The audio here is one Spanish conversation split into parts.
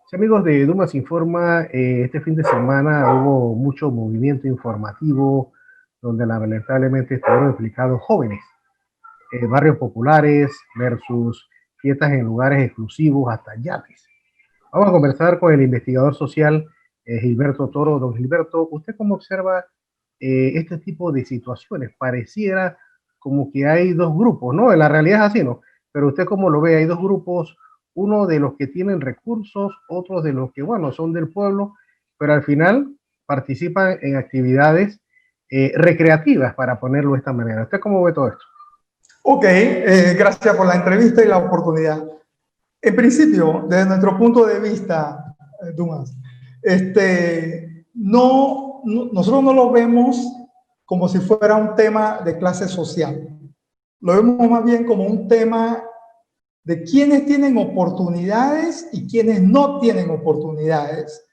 Sí, amigos de Dumas Informa, este fin de semana hubo mucho movimiento informativo donde lamentablemente estuvieron implicados jóvenes, barrios populares versus fiestas en lugares exclusivos hasta yates. Vamos a conversar con el investigador social Gilberto Toro. Don Gilberto, ¿usted cómo observa este tipo de situaciones? Pareciera como que hay dos grupos, ¿no? En la realidad es así, ¿no? Pero usted cómo lo ve, hay dos grupos, uno de los que tienen recursos, otros de los que, bueno, son del pueblo, pero al final participan en actividades recreativas, para ponerlo de esta manera. ¿Usted cómo ve todo esto? Ok, gracias por la entrevista y la oportunidad. En principio, desde nuestro punto de vista, Dumas, nosotros no lo vemos como si fuera un tema de clase social. Lo vemos más bien como un tema de quienes tienen oportunidades y quienes no tienen oportunidades.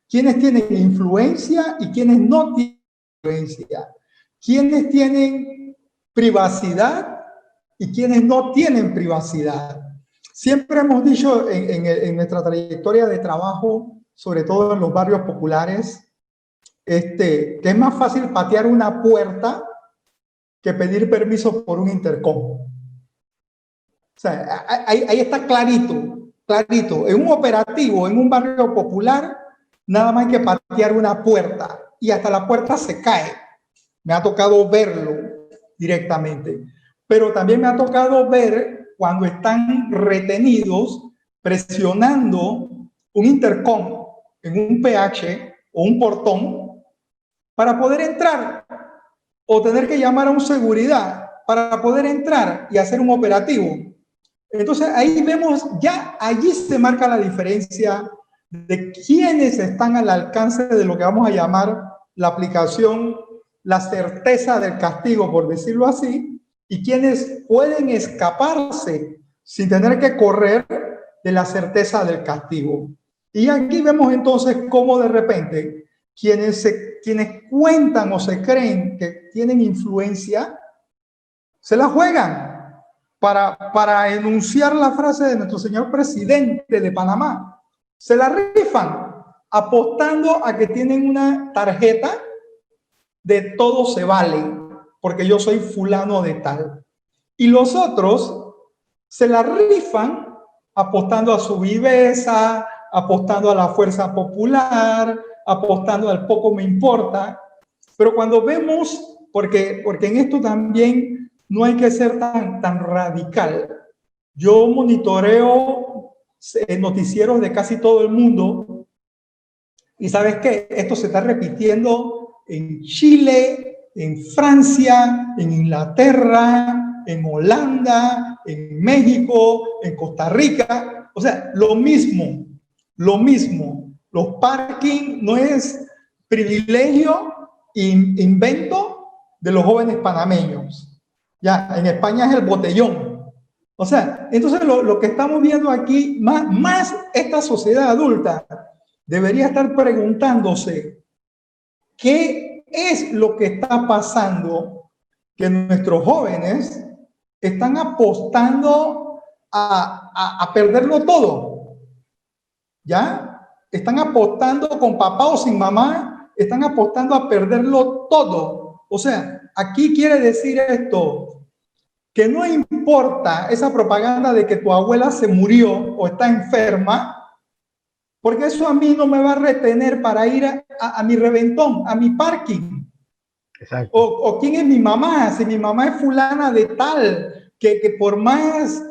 Quienes tienen influencia y quienes no tienen influencia. Quienes tienen privacidad y quienes no tienen privacidad. Siempre hemos dicho en nuestra trayectoria de trabajo, sobre todo en los barrios populares, que es más fácil patear una puerta que pedir permiso por un intercom. O sea, ahí está clarito, clarito. En un operativo, en un barrio popular, nada más hay que patear una puerta y hasta la puerta se cae. Me ha tocado verlo directamente. Pero también me ha tocado ver cuando están retenidos presionando un intercom en un PH o un portón para poder entrar o tener que llamar a un seguridad para poder entrar y hacer un operativo. Entonces ahí vemos, ya allí se marca la diferencia de quienes están al alcance de lo que vamos a llamar la aplicación, la certeza del castigo, por decirlo así, y quienes pueden escaparse sin tener que correr de la certeza del castigo. Y aquí vemos entonces cómo de repente quienes cuentan o se creen que tienen influencia, se la juegan para enunciar la frase de nuestro señor presidente de Panamá. Se la rifan apostando a que tienen una tarjeta de todo se vale, porque yo soy fulano de tal. Y los otros se la rifan apostando a su viveza, apostando a la fuerza popular, apostando al poco me importa. Pero cuando vemos, porque en esto también no hay que ser tan radical. Yo monitoreo noticieros de casi todo el mundo y ¿sabes qué? Esto se está repitiendo en Chile, en Francia, en Inglaterra, en Holanda, en México, en Costa Rica. O sea, lo mismo, lo mismo. Los parking no es privilegio, invento de los jóvenes panameños. Ya, en España es el botellón. O sea, entonces lo que estamos viendo aquí, más esta sociedad adulta, debería estar preguntándose qué es lo que está pasando, que nuestros jóvenes están apostando a perderlo todo. ¿Ya? Están apostando con papá o sin mamá, están apostando a perderlo todo. O sea, aquí quiere decir esto, que no importa esa propaganda de que tu abuela se murió o está enferma, porque eso a mí no me va a retener para ir a mi reventón, a mi parking. Exacto. O quién es mi mamá, si mi mamá es fulana de tal, que por más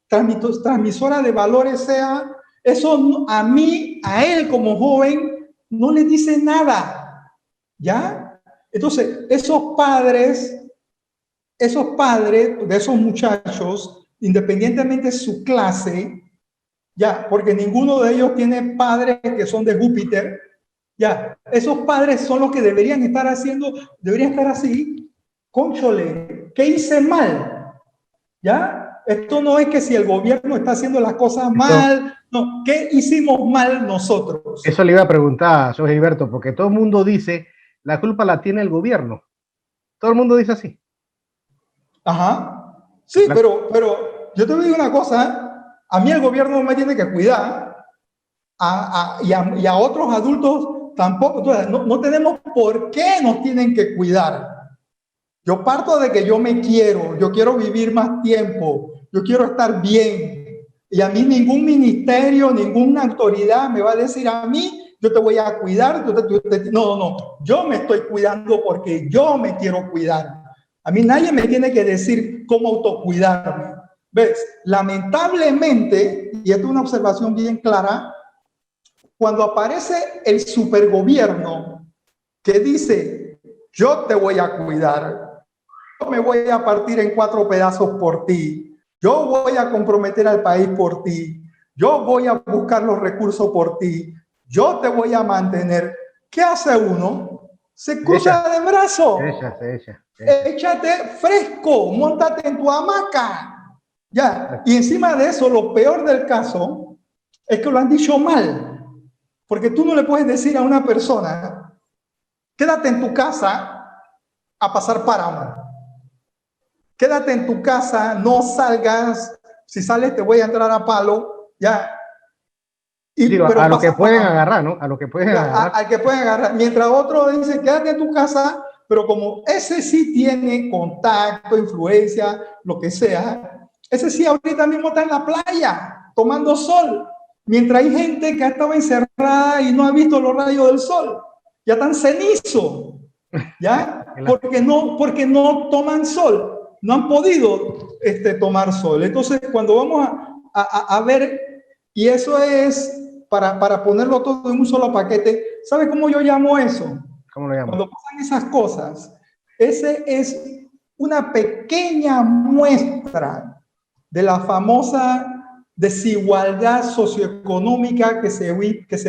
transmisora de valores sea, eso a mí, a él como joven, no le dice nada. ¿Ya? Entonces, esos padres de esos muchachos, independientemente de su clase, ya, porque ninguno de ellos tiene padres que son de Júpiter, ya, esos padres son los que deberían estar haciendo, deberían estar así, cónchole, ¿qué hice mal? ¿Ya? Esto no es que si el gobierno está haciendo las cosas mal, no, ¿qué hicimos mal nosotros? Eso le iba a preguntar, señor Gilberto, porque todo el mundo dice, la culpa la tiene el gobierno. Todo el mundo dice así. Ajá. Sí, pero yo te digo una cosa, a mí el gobierno me tiene que cuidar. y a otros adultos tampoco. Entonces, no tenemos por qué nos tienen que cuidar. Yo parto de que yo me quiero, yo quiero vivir más tiempo, yo quiero estar bien. Y a mí ningún ministerio, ninguna autoridad me va a decir a mí, yo te voy a cuidar. No, yo me estoy cuidando porque yo me quiero cuidar. A mí nadie me tiene que decir cómo autocuidarme. ¿Ves? Lamentablemente, y esto es una observación bien clara, cuando aparece el supergobierno que dice, yo te voy a cuidar, yo me voy a partir en 4 pedazos por ti, yo voy a comprometer al país por ti, yo voy a buscar los recursos por ti, yo te voy a mantener. ¿Qué hace uno? Se cruza de brazos. Échate fresco, móntate en tu hamaca. Ya. Y encima de eso, lo peor del caso es que lo han dicho mal. Porque tú no le puedes decir a una persona, quédate en tu casa a pasar páramo. Quédate en tu casa, no salgas. Si sales te voy a entrar a palo. Ya. Pero a lo que pueden agarrar, ¿no? A lo que pueden agarrar. Al que pueden agarrar. Mientras otro dice, quédate en tu casa, pero como ese sí tiene contacto, influencia, lo que sea, ese sí ahorita mismo está en la playa, tomando sol. Mientras hay gente que ha estado encerrada y no ha visto los rayos del sol. Ya están cenizos. ¿Ya? Porque no toman sol. No han podido tomar sol. Entonces, cuando vamos a ver, y eso es para ponerlo todo en un solo paquete, ¿sabe cómo yo llamo eso? ¿Cómo lo llamo? Cuando pasan esas cosas, ese es una pequeña muestra de la famosa desigualdad socioeconómica que se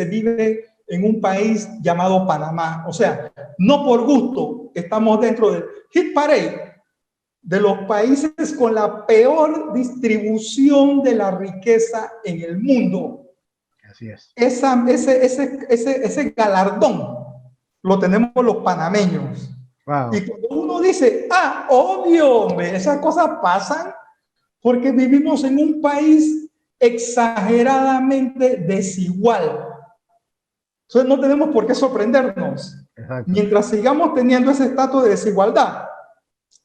vive en un país llamado Panamá. O sea, no por gusto estamos dentro del hit parade de los países con la peor distribución de la riqueza en el mundo. Así es. Ese galardón lo tenemos los panameños. Wow. Y cuando uno dice, obvio, hombre, esas cosas pasan porque vivimos en un país exageradamente desigual. Entonces no tenemos por qué sorprendernos. Exacto. Mientras sigamos teniendo ese estatus de desigualdad,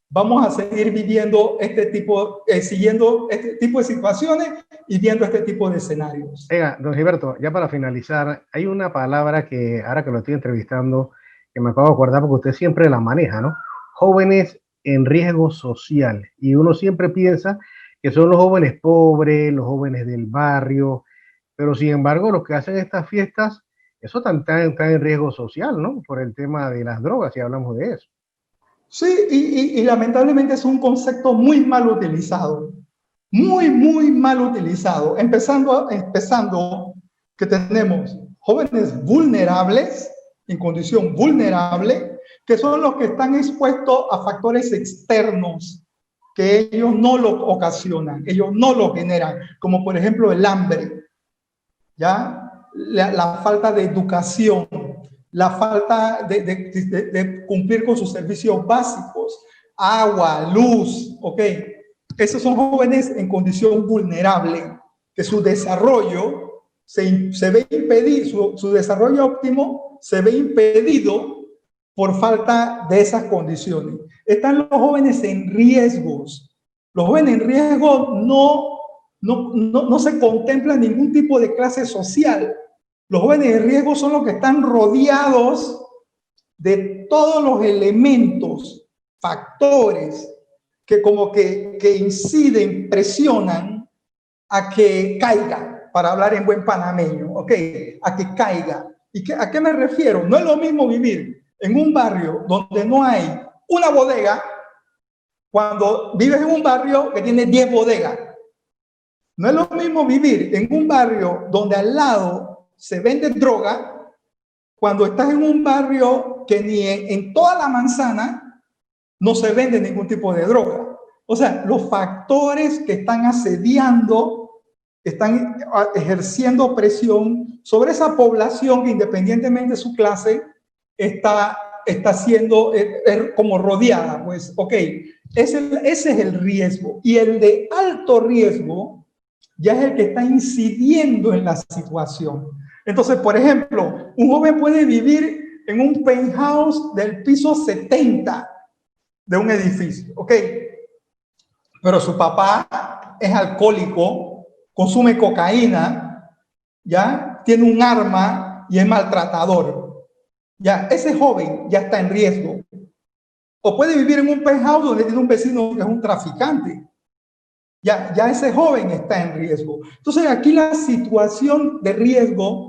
vamos a seguir viviendo siguiendo este tipo de situaciones y viendo este tipo de escenarios. Oiga, don Gilberto, ya para finalizar, hay una palabra que ahora que lo estoy entrevistando, que me acabo de acordar porque usted siempre la maneja, ¿no? Jóvenes en riesgo social. Y uno siempre piensa que son los jóvenes pobres, los jóvenes del barrio, pero sin embargo los que hacen estas fiestas, eso están en riesgo social, ¿no? Por el tema de las drogas, si hablamos de eso. Sí, y lamentablemente es un concepto muy mal utilizado, muy mal utilizado, empezando que tenemos jóvenes vulnerables, en condición vulnerable, que son los que están expuestos a factores externos que ellos no lo ocasionan, ellos no lo generan, como por ejemplo el hambre, ¿ya? La falta de educación, la falta de cumplir con sus servicios básicos, agua, luz, ¿ok? Esos son jóvenes en condición vulnerable, que su desarrollo se ve impedido, su desarrollo óptimo se ve impedido por falta de esas condiciones. Están los jóvenes en riesgos. Los jóvenes en riesgo no se contempla ningún tipo de clase social. Los jóvenes en riesgo son los que están rodeados de todos los elementos, factores que como que inciden, presionan a que caiga, para hablar en buen panameño, ¿ok? A que caiga. ¿Y a qué me refiero? No es lo mismo vivir en un barrio donde no hay una bodega cuando vives en un barrio que tiene 10 bodegas. No es lo mismo vivir en un barrio donde al lado se vende droga cuando estás en un barrio que ni en toda la manzana no se vende ningún tipo de droga. O sea, los factores que están asediando, están ejerciendo presión sobre esa población que independientemente de su clase está siendo como rodeada. Pues, ok, ese es el riesgo. Y el de alto riesgo ya es el que está incidiendo en la situación. Entonces, por ejemplo, un joven puede vivir en un penthouse del piso 70 de un edificio, ¿ok? Pero su papá es alcohólico, consume cocaína, ¿ya? Tiene un arma y es maltratador. Ya, ese joven ya está en riesgo. O puede vivir en un penthouse donde tiene un vecino que es un traficante. Ya ese joven está en riesgo. Entonces aquí la situación de riesgo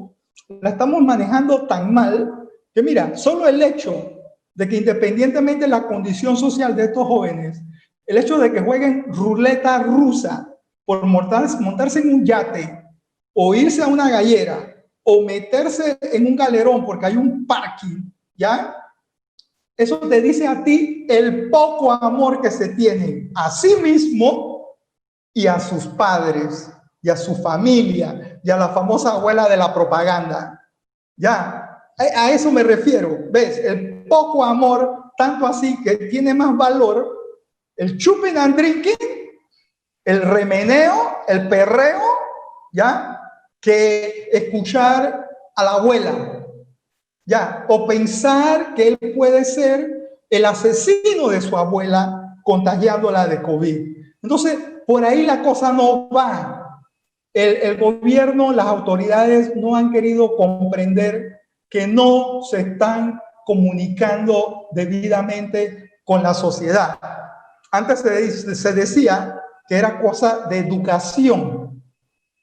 la estamos manejando tan mal que mira, solo el hecho de que independientemente de la condición social de estos jóvenes, el hecho de que jueguen ruleta rusa por montarse en un yate o irse a una gallera o meterse en un galerón porque hay un parking, ¿ya? Eso te dice a ti el poco amor que se tiene a sí mismo y a sus padres y a su familia y a la famosa abuela de la propaganda. Ya, a eso me refiero. ¿Ves? El poco amor, tanto así que tiene más valor el chuping and drinking, el remeneo, el perreo, ¿ya? Que escuchar a la abuela, ¿ya? O pensar que él puede ser el asesino de su abuela contagiándola de COVID. Entonces, por ahí la cosa no va. El gobierno, las autoridades no han querido comprender que no se están comunicando debidamente con la sociedad. Antes se decía que era cosa de educación,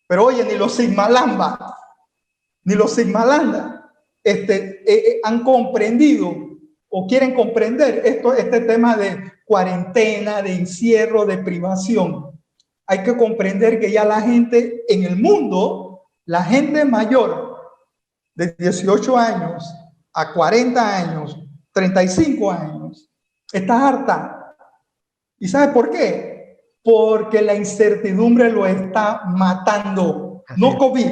pero oye, ni los Sigmalamba, ni los Sigmalanda han comprendido o quieren comprender este tema de cuarentena, de encierro, de privación. Hay que comprender que ya la gente en el mundo, la gente mayor de 18 años a 40 años, 35 años, está harta. ¿Y sabe por qué? Porque la incertidumbre lo está matando. No COVID,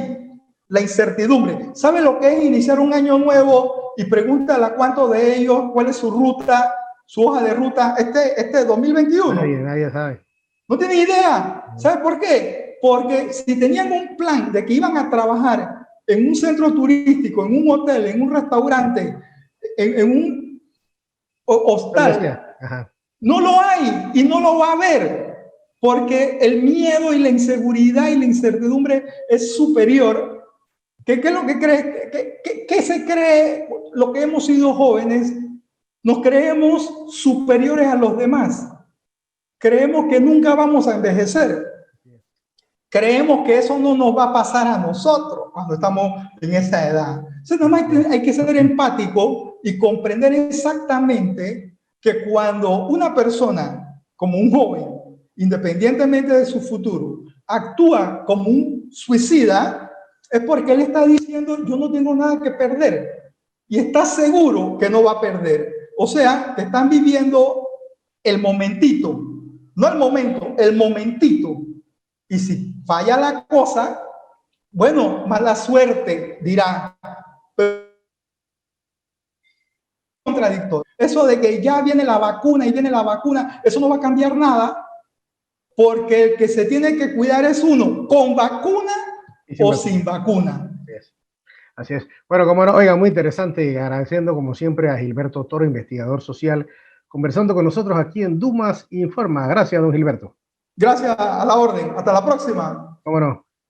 la incertidumbre. ¿Sabe lo que es iniciar un año nuevo y pregúntale a cuántos de ellos cuál es su ruta, su hoja de ruta este 2021? Nadie sabe. No tienen idea. ¿Sabe por qué? Porque si tenían un plan de que iban a trabajar en un centro turístico, en un hotel, en un restaurante, en un hostal, no lo hay y no lo va a haber, porque el miedo y la inseguridad y la incertidumbre es superior. ¿Qué es lo que cree? ¿Qué se cree? Lo que hemos sido jóvenes, nos creemos superiores a los demás. Creemos que nunca vamos a envejecer. Creemos que eso no nos va a pasar a nosotros cuando estamos en esa edad. Entonces, nomás hay que ser empático y comprender exactamente que cuando una persona, como un joven, independientemente de su futuro, actúa como un suicida, es porque él está diciendo, yo no tengo nada que perder. Y está seguro que no va a perder. O sea, que están viviendo el momentito. No el momento, el momentito. Y si falla la cosa, bueno, mala suerte, dirá. Contradictorio. Eso de que ya viene la vacuna y viene la vacuna, eso no va a cambiar nada, porque el que se tiene que cuidar es uno, con vacuna o sin vacuna. Así es. Bueno, como no, oiga, muy interesante, agradeciendo como siempre a Gilberto Toro, investigador social, conversando con nosotros aquí en Dumas Informa. Gracias, don Gilberto. Gracias, a la orden. Hasta la próxima. Cómo no.